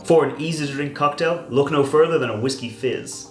For an easy to drink cocktail, look no further than a Whiskey Fizz.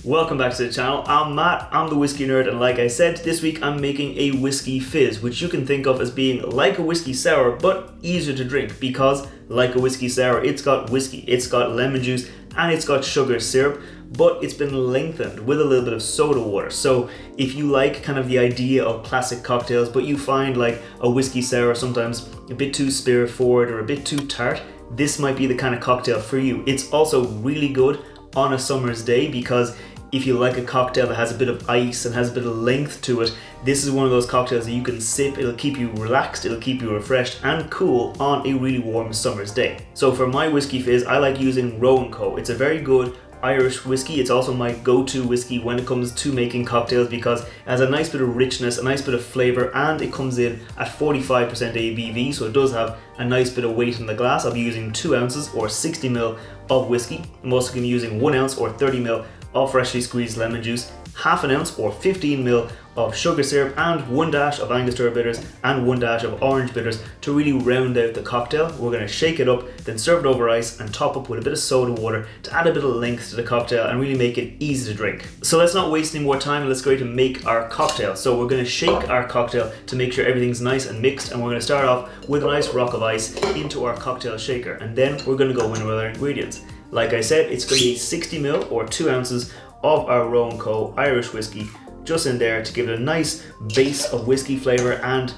Welcome back to the channel. I'm Matt, I'm the Whiskey Nerd, and like I said, this week I'm making a Whiskey Fizz, which you can think of as being like a whiskey sour, but easier to drink because, like a whiskey sour, it's got whiskey, it's got lemon juice, and it's got sugar syrup, but it's been lengthened with a little bit of soda water. So if you like kind of the idea of classic cocktails, but you find like a whiskey sour sometimes a bit too spirit forward or a bit too tart, this might be the kind of cocktail for you. It's also really good on a summer's day because if you like a cocktail that has a bit of ice and has a bit of length to it, this is one of those cocktails that you can sip. It'll keep you relaxed, it'll keep you refreshed and cool on a really warm summer's day. So for my Whiskey Fizz, I like using Roe & Co. It's a very good Irish whiskey. It's also my go-to whiskey when it comes to making cocktails because it has a nice bit of richness, a nice bit of flavour, and it comes in at 45% ABV, so it does have a nice bit of weight in the glass. I'll be using 2 ounces or 60ml of whiskey. I'm also going to be using 1 ounce or 30ml of freshly squeezed lemon juice, half an ounce or 15ml of sugar syrup, and 1 dash of Angostura bitters and 1 dash of orange bitters to really round out the cocktail. We're going to shake it up, then serve it over ice and top up with a bit of soda water to add a bit of length to the cocktail and really make it easy to drink. So let's not waste any more time and let's go to make our cocktail. So we're going to shake our cocktail to make sure everything's nice and mixed, and we're going to start off with a nice rock of ice into our cocktail shaker, and then we're going to go in with our ingredients. Like I said, it's going to be 60ml or 2 ounces of our Roe & Co. Irish whiskey just in there to give it a nice base of whiskey flavour. And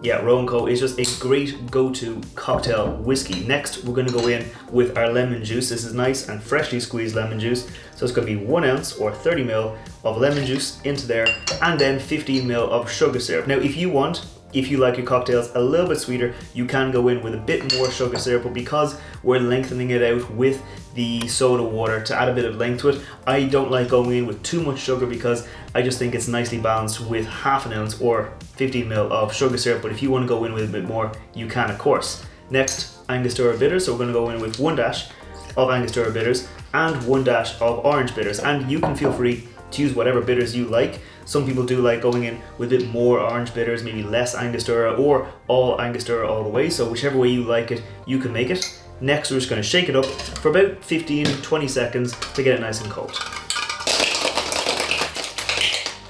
yeah, Roe & Co. is just a great go-to cocktail whiskey. Next, we're going to go in with our lemon juice. This is nice and freshly squeezed lemon juice. So it's going to be 1 ounce or 30ml of lemon juice into there, and then 15ml of sugar syrup. Now, if you like your cocktails a little bit sweeter, you can go in with a bit more sugar syrup, but because we're lengthening it out with the soda water to add a bit of length to it, I don't like going in with too much sugar because I just think it's nicely balanced with half an ounce or 15ml of sugar syrup. But if you want to go in with a bit more, you can, of course. Next, Angostura bitters. So we're going to go in with 1 dash of Angostura bitters and 1 dash of orange bitters, and you can feel free to use whatever bitters you like. Some people do like going in with a bit more orange bitters, maybe less Angostura, or all Angostura all the way. So whichever way you like it, you can make it. Next, we're just going to shake it up for about 15-20 seconds to get it nice and cold.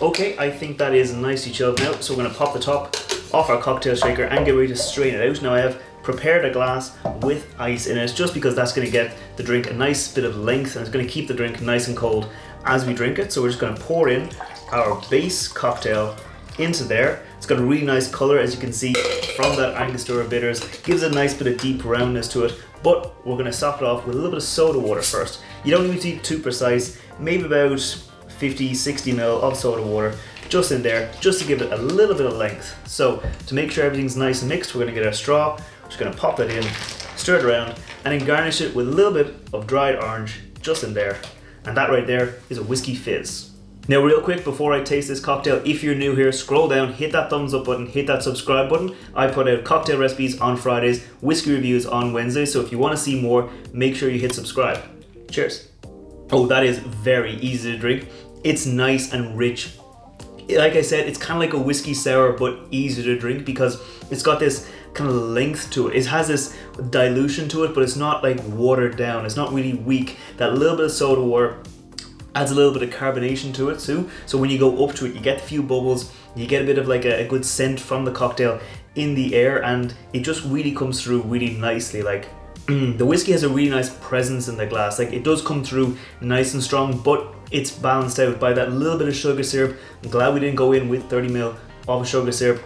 Okay, I think that is nicely chilled now. So we're going to pop the top off our cocktail shaker and get ready to strain it out. Now I have prepared a glass with ice in it just because that's going to get the drink a nice bit of length and it's going to keep the drink nice and cold as we drink it. So we're just going to pour in our base cocktail into there. It's got a really nice colour, as you can see from that Angostura bitters. Gives it a nice bit of deep roundness to it, but we're going to top it off with a little bit of soda water first. You don't need to be too precise, maybe about 50-60ml of soda water just in there, just to give it a little bit of length. So to make sure everything's nice and mixed, we're going to get our straw, we're just going to pop that in, stir it around, and then garnish it with a little bit of dried orange just in there. And that right there is a Whiskey Fizz. Now real quick, before I taste this cocktail, if you're new here, scroll down, hit that thumbs up button, hit that subscribe button. I put out cocktail recipes on Fridays, whiskey reviews on Wednesdays, so if you want to see more, make sure you hit subscribe. Cheers. Oh, that is very easy to drink. It's nice and rich. Like I said, it's kind of like a whiskey sour, but easy to drink because it's got this kind of length to it. It has this dilution to it, but it's not like watered down. It's not really weak. That little bit of soda water adds a little bit of carbonation to it too. So when you go up to it, you get a few bubbles, you get a bit of like a good scent from the cocktail in the air, and it just really comes through really nicely. Like the whiskey has a really nice presence in the glass. Like it does come through nice and strong, but it's balanced out by that little bit of sugar syrup. I'm glad we didn't go in with 30ml of sugar syrup.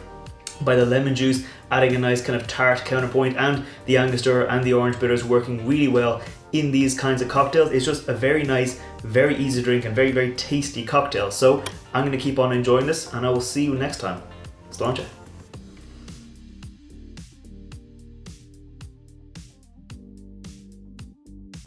By the lemon juice adding a nice kind of tart counterpoint, and the Angostura and the orange bitters working really well in these kinds of cocktails. It's just a very nice, very easy to drink and very, very tasty cocktail. So I'm going to keep on enjoying this, and I will see you next time. Sláinte.